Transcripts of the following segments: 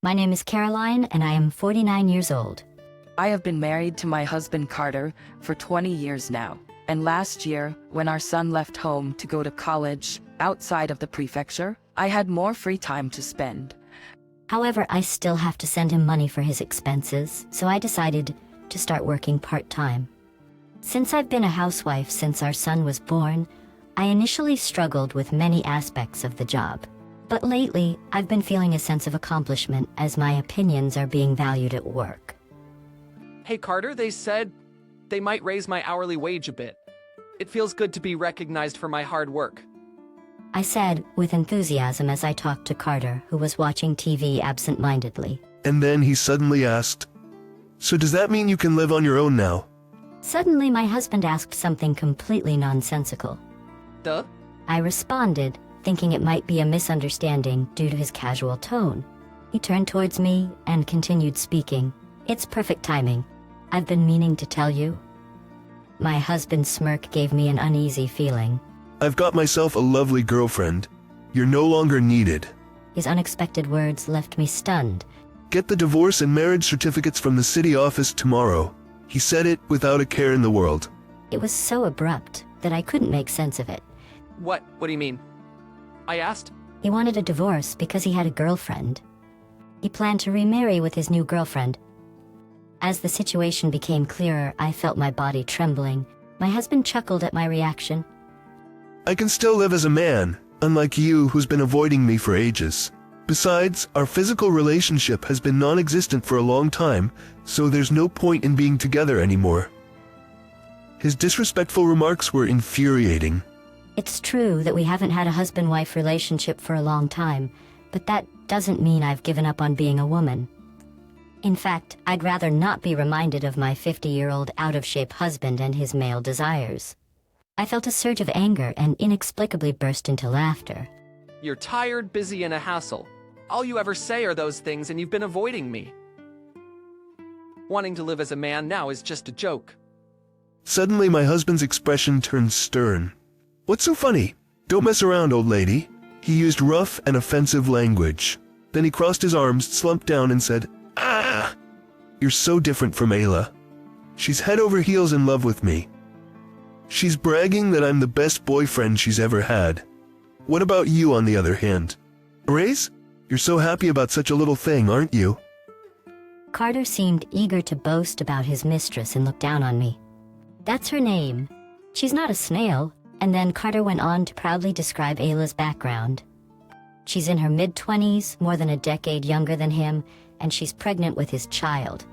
My name is Caroline, and I am 49 years old. I have been married to my husband Carter for 20 years now. And last year, when our son left home to go to college outside of the prefecture, I had more free time to spend. However, I still have to send him money for his expenses, so I decided to start working part-time. Since I've been a housewife since our son was born, I initially struggled with many aspects of the job. But lately, I've been feeling a sense of accomplishment as my opinions are being valued at work. Hey Carter, they said they might raise my hourly wage a bit. It feels good to be recognized for my hard work. I said with enthusiasm as I talked to Carter, who was watching TV absent-mindedly. And then he suddenly asked, "So does that mean you can live on your own now?" Suddenly, my husband asked something completely nonsensical. Duh? I responded, thinking it might be a misunderstanding due to his casual tone. He turned towards me and continued speaking. "It's perfect timing. I've been meaning to tell you." My husband's smirk gave me an uneasy feeling. "I've got myself a lovely girlfriend. You're no longer needed. His unexpected words left me stunned. Get the divorce and marriage certificates from the city office tomorrow." He said it without a care in the world. It was so abrupt that I couldn't make sense of it. What do you mean? I asked. He wanted a divorce because he had a girlfriend. He planned to remarry with his new girlfriend. As the situation became clearer, I felt my body trembling. My husband chuckled at my reaction. "I can still live as a man, unlike you who's been avoiding me for ages. Besides, our physical relationship has been non-existent for a long time, so there's no point in being together anymore." His disrespectful remarks were infuriating. It's true that we haven't had a husband-wife relationship for a long time, but that doesn't mean I've given up on being a woman. In fact, I'd rather not be reminded of my 50-year-old out-of-shape husband and his male desires. I felt a surge of anger and inexplicably burst into laughter. You're tired, busy, and a hassle. All you ever say are those things and you've been avoiding me. Wanting to live as a man now is just a joke. Suddenly my husband's expression turned stern. "What's so funny? Don't mess around, old lady." He used rough and offensive language. Then he crossed his arms, slumped down, and said, "Ah! You're so different from Ayla. She's head over heels in love with me. She's bragging that I'm the best boyfriend she's ever had. What about you, on the other hand? A raise? You're so happy about such a little thing, aren't you?" Carter seemed eager to boast about his mistress and look down on me. "That's her name. She's not a snail." And then Carter went on to proudly describe Ayla's background. She's in her mid-20s, more than a decade younger than him, and she's pregnant with his child.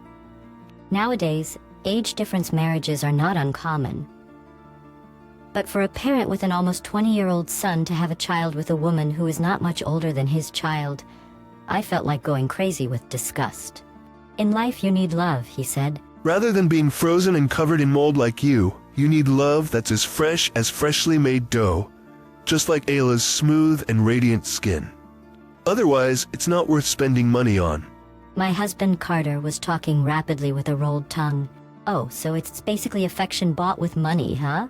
Nowadays, age difference marriages are not uncommon. But for a parent with an almost 20-year-old son to have a child with a woman who is not much older than his child, I felt like going crazy with disgust. "In life you need love," he said. "Rather than being frozen and covered in mold like you need love that's as fresh as freshly made dough, just like Ayla's smooth and radiant skin. Otherwise, it's not worth spending money on." My husband Carter was talking rapidly with a rolled tongue. "Oh, so it's basically affection bought with money, huh?"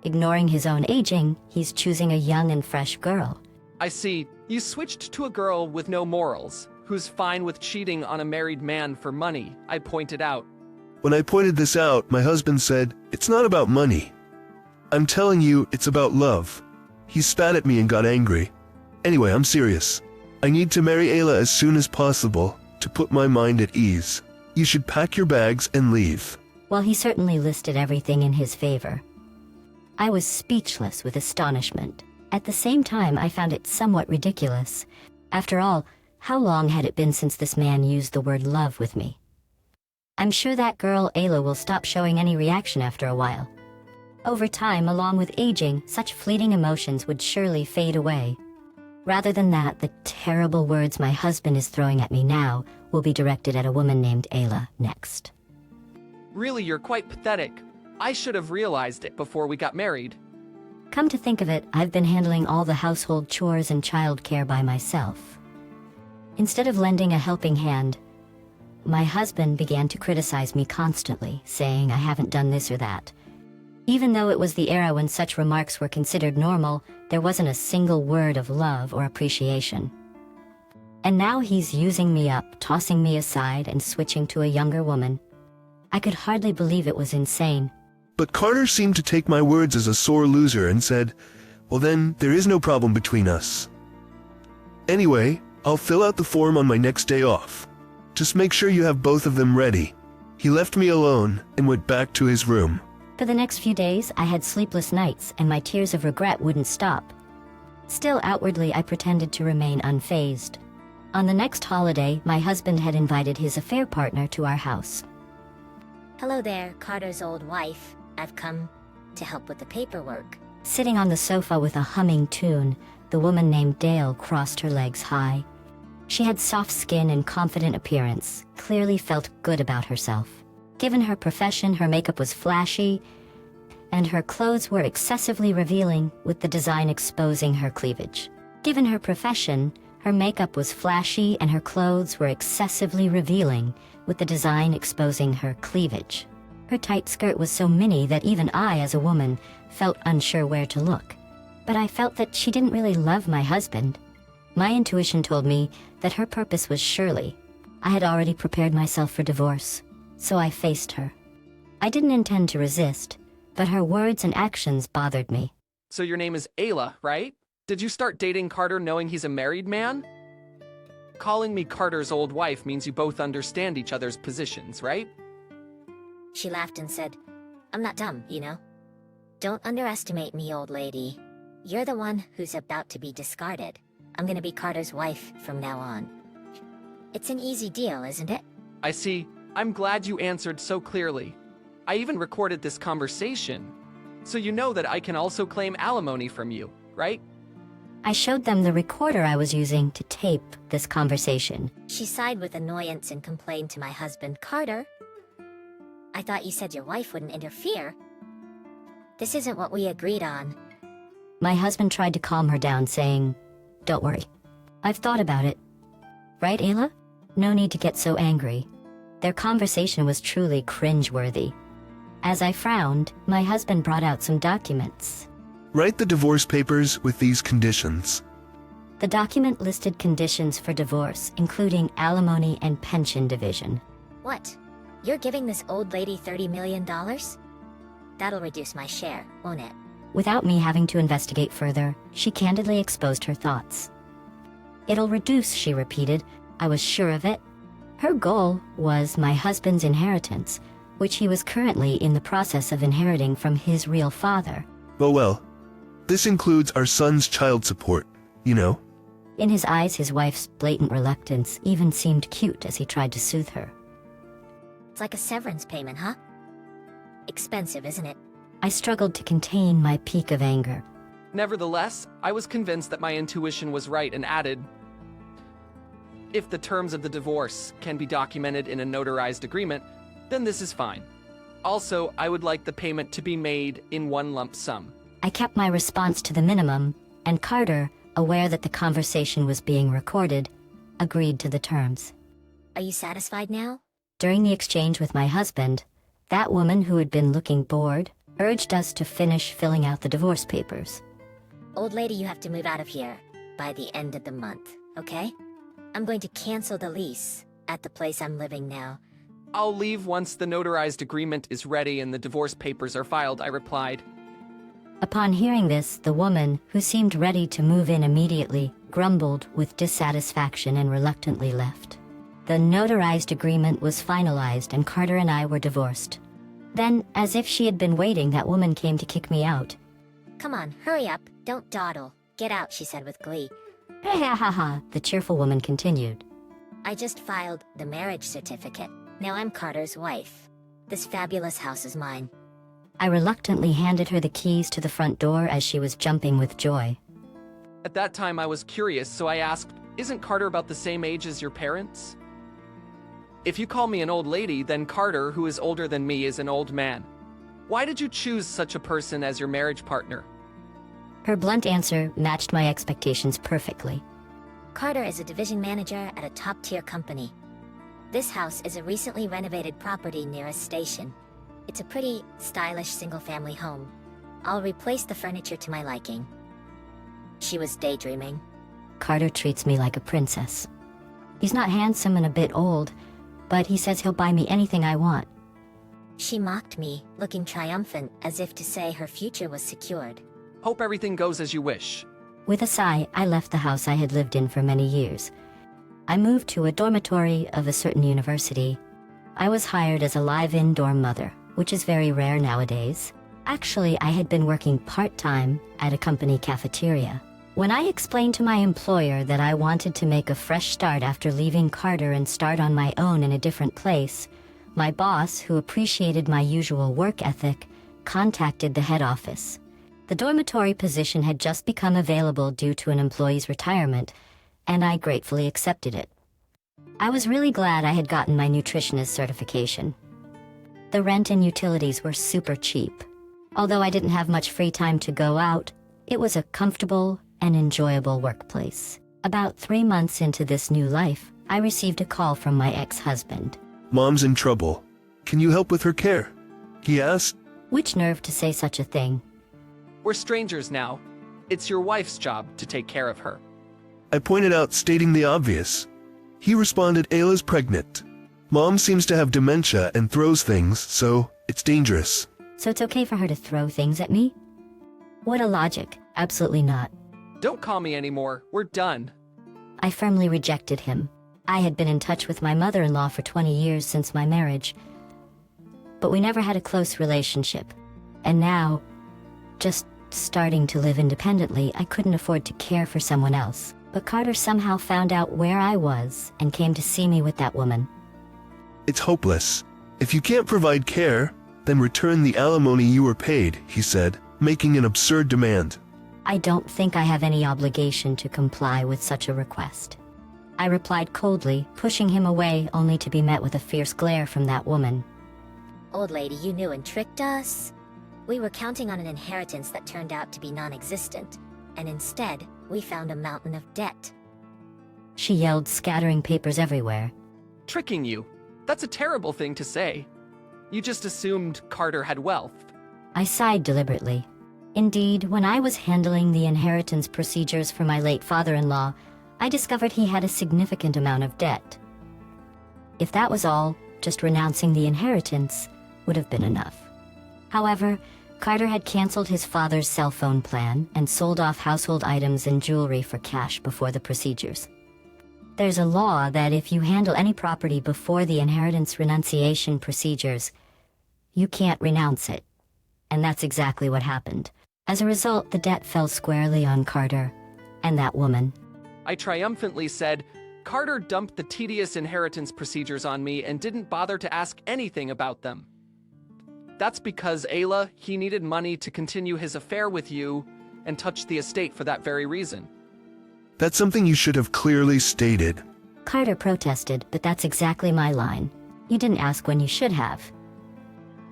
Ignoring his own aging, he's choosing a young and fresh girl. I see. You switched to a girl with no morals, who's fine with cheating on a married man for money, I pointed out. When I pointed this out, my husband said, "It's not about money. I'm telling you, it's about love." He spat at me and got angry. "Anyway, I'm serious. I need to marry Ayla as soon as possible to put my mind at ease. You should pack your bags and leave." Well, he certainly listed everything in his favor. I was speechless with astonishment. At the same time, I found it somewhat ridiculous. After all, how long had it been since this man used the word love with me? I'm sure that girl Ayla will stop showing any reaction after a while. Over time, along with aging, such fleeting emotions would surely fade away. Rather than that, the terrible words my husband is throwing at me now will be directed at a woman named Ayla next. Really, you're quite pathetic. I should have realized it before we got married. Come to think of it, I've been handling all the household chores and childcare by myself. Instead of lending a helping hand, my husband began to criticize me constantly, saying I haven't done this or that. Even though it was the era when such remarks were considered normal, there wasn't a single word of love or appreciation. And now he's using me up, tossing me aside and switching to a younger woman. I could hardly believe it was insane. But Carter seemed to take my words as a sore loser and said, "Well then, there is no problem between us. Anyway, I'll fill out the form on my next day off. Just make sure you have both of them ready." He left me alone and went back to his room. For the next few days, I had sleepless nights and my tears of regret wouldn't stop. Still, outwardly, I pretended to remain unfazed. On the next holiday, my husband had invited his affair partner to our house. Hello there, Carter's old wife. I've come to help with the paperwork. Sitting on the sofa with a humming tune, the woman named Dale crossed her legs high. She had soft skin and confident appearance, clearly felt good about herself. Given her profession, her makeup was flashy, and her clothes were excessively revealing, with the design exposing her cleavage. Given her profession, her makeup was flashy and her clothes were excessively revealing, with the design exposing her cleavage. Her tight skirt was so mini that even I, as a woman, felt unsure where to look. But I felt that she didn't really love my husband. My intuition told me that her purpose was Shirley. I had already prepared myself for divorce, so I faced her. I didn't intend to resist, but her words and actions bothered me. So your name is Ayla, right? Did you start dating Carter knowing he's a married man? Calling me Carter's old wife means you both understand each other's positions, right? She laughed and said, I'm not dumb, you know. Don't underestimate me, old lady. You're the one who's about to be discarded. I'm gonna be Carter's wife from now on. It's an easy deal, isn't it? I see. I'm glad you answered so clearly. I even recorded this conversation. So you know that I can also claim alimony from you, right? I showed them the recorder I was using to tape this conversation. She sighed with annoyance and complained to my husband, Carter. I thought you said your wife wouldn't interfere. This isn't what we agreed on. My husband tried to calm her down, saying, Don't worry. I've thought about it. Right, Ayla? No need to get so angry. Their conversation was truly cringeworthy. As I frowned, my husband brought out some documents. Write the divorce papers with these conditions. The document listed conditions for divorce, including alimony and pension division. What? You're giving this old lady $30 million? That'll reduce my share, won't it? Without me having to investigate further, she candidly exposed her thoughts. It'll reduce, she repeated. I was sure of it. Her goal was my husband's inheritance, which he was currently in the process of inheriting from his real father. Oh well, this includes our son's child support, you know. In his eyes, his wife's blatant reluctance even seemed cute as he tried to soothe her. It's like a severance payment, huh? Expensive, isn't it? I struggled to contain my peak of anger. Nevertheless, I was convinced that my intuition was right and added, if the terms of the divorce can be documented in a notarized agreement, then this is fine. Also, I would like the payment to be made in one lump sum. I kept my response to the minimum, and Carter, aware that the conversation was being recorded, agreed to the terms. Are you satisfied now? During the exchange with my husband, that woman who had been looking bored urged us to finish filling out the divorce papers. Old lady, you have to move out of here by the end of the month, okay? I'm going to cancel the lease at the place I'm living now. I'll leave once the notarized agreement is ready and the divorce papers are filed, I replied. Upon hearing this, the woman, who seemed ready to move in immediately, grumbled with dissatisfaction and reluctantly left. The notarized agreement was finalized and Carter and I were divorced. Then, as if she had been waiting, that woman came to kick me out. Come on, hurry up, don't dawdle. Get out, she said with glee. Ha ha ha ha, the cheerful woman continued. I just filed the marriage certificate. Now I'm Carter's wife. This fabulous house is mine. I reluctantly handed her the keys to the front door as she was jumping with joy. At that time I was curious, so I asked, isn't Carter about the same age as your parents? If you call me an old lady, then Carter, who is older than me, is an old man. Why did you choose such a person as your marriage partner? Her blunt answer matched my expectations perfectly. Carter is a division manager at a top-tier company. This house is a recently renovated property near a station. It's a pretty, stylish single-family home. I'll replace the furniture to my liking. She was daydreaming. Carter treats me like a princess. He's not handsome and a bit old, but he says he'll buy me anything I want. She mocked me, looking triumphant as if to say her future was secured. Hope everything goes as you wish. With a sigh, I left the house I had lived in for many years. I moved to a dormitory of a certain university. I was hired as a live-in dorm mother, which is very rare nowadays. Actually, I had been working part-time at a company cafeteria. When I explained to my employer that I wanted to make a fresh start after leaving Carter and start on my own in a different place, my boss, who appreciated my usual work ethic, contacted the head office. The dormitory position had just become available due to an employee's retirement, and I gratefully accepted it. I was really glad I had gotten my nutritionist certification. The rent and utilities were super cheap. Although I didn't have much free time to go out, it was a comfortable and enjoyable workplace. About 3 months into this new life, I received a call from my ex-husband. Mom's in trouble. Can you help with her care? He asked. Which nerve to say such a thing? We're strangers now. It's your wife's job to take care of her. I pointed out, stating the obvious. He responded, Ayla's pregnant. Mom seems to have dementia and throws things, so it's dangerous. So it's okay for her to throw things at me? What a logic. Absolutely not. Don't call me anymore. We're done. I firmly rejected him. I had been in touch with my mother-in-law for 20 years since my marriage, but we never had a close relationship. And now, just starting to live independently, I couldn't afford to care for someone else. But Carter somehow found out where I was and came to see me with that woman. It's hopeless. If you can't provide care, then return the alimony you were paid, he said, making an absurd demand. I don't think I have any obligation to comply with such a request. I replied coldly, pushing him away only to be met with a fierce glare from that woman. Old lady, you knew and tricked us. We were counting on an inheritance that turned out to be non-existent, and instead, we found a mountain of debt. She yelled, scattering papers everywhere. Tricking you. That's a terrible thing to say. You just assumed Carter had wealth. I sighed deliberately. Indeed, when I was handling the inheritance procedures for my late father-in-law, I discovered he had a significant amount of debt. If that was all, just renouncing the inheritance would have been enough. However, Carter had canceled his father's cell phone plan and sold off household items and jewelry for cash before the procedures. There's a law that if you handle any property before the inheritance renunciation procedures, you can't renounce it. And that's exactly what happened. As a result, the debt fell squarely on Carter and that woman. I triumphantly said, Carter dumped the tedious inheritance procedures on me and didn't bother to ask anything about them. That's because, Ayla, he needed money to continue his affair with you and touched the estate for that very reason. That's something you should have clearly stated. Carter protested, but that's exactly my line. You didn't ask when you should have.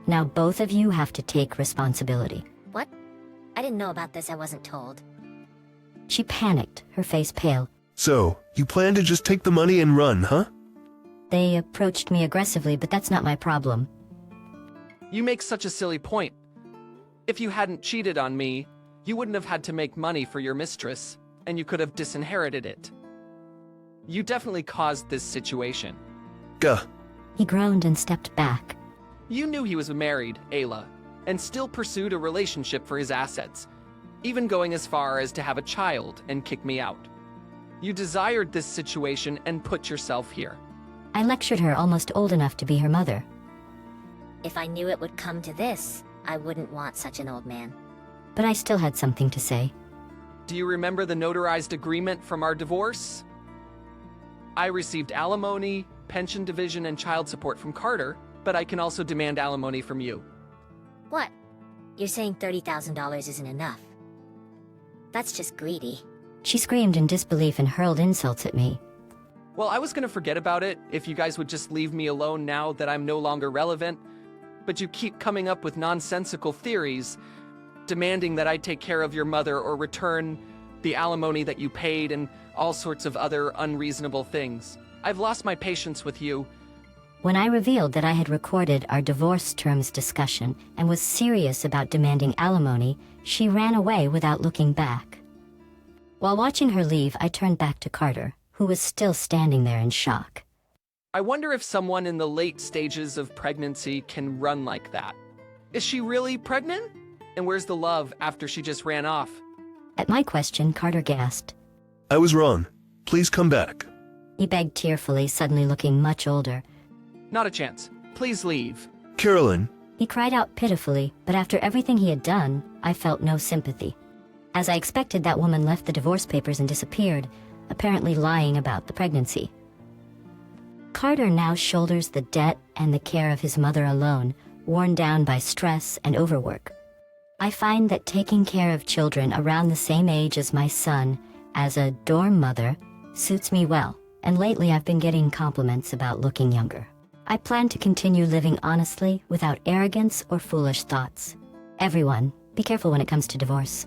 Now both of you have to take responsibility. What? I didn't know about this, I wasn't told. She panicked, her face pale. So, you plan to just take the money and run, huh? They approached me aggressively, but that's not my problem. You make such a silly point. If you hadn't cheated on me, you wouldn't have had to make money for your mistress, and you could have disinherited it. You definitely caused this situation. Gah. He groaned and stepped back. You knew he was married, Ayla, and still pursued a relationship for his assets, even going as far as to have a child and kick me out. You desired this situation and put yourself here. I lectured her, almost old enough to be her mother. If I knew it would come to this, I wouldn't want such an old man. But I still had something to say. Do you remember the notarized agreement from our divorce? I received alimony, pension division, and child support from Carter, but I can also demand alimony from you. What? You're saying $30,000 isn't enough? That's just greedy. She screamed in disbelief and hurled insults at me. Well, I was gonna forget about it if you guys would just leave me alone now that I'm no longer relevant, but you keep coming up with nonsensical theories, demanding that I take care of your mother or return the alimony that you paid and all sorts of other unreasonable things. I've lost my patience with you. When I revealed that I had recorded our divorce terms discussion and was serious about demanding alimony, she ran away without looking back. While watching her leave, I turned back to Carter, who was still standing there in shock. I wonder if someone in the late stages of pregnancy can run like that. Is she really pregnant? And where's the love after she just ran off? At my question, Carter gasped. I was wrong. Please come back. He begged tearfully, suddenly looking much older. Not a chance. Please leave. Carolyn, He cried out pitifully, but after everything he had done, I felt no sympathy. As I expected, that woman left the divorce papers and disappeared, apparently lying about the pregnancy. Carter now shoulders the debt and the care of his mother alone, worn down by stress and overwork. I find that taking care of children around the same age as my son, as a dorm mother, suits me well, and lately I've been getting compliments about looking younger. I plan to continue living honestly, without arrogance or foolish thoughts. Everyone, be careful when it comes to divorce.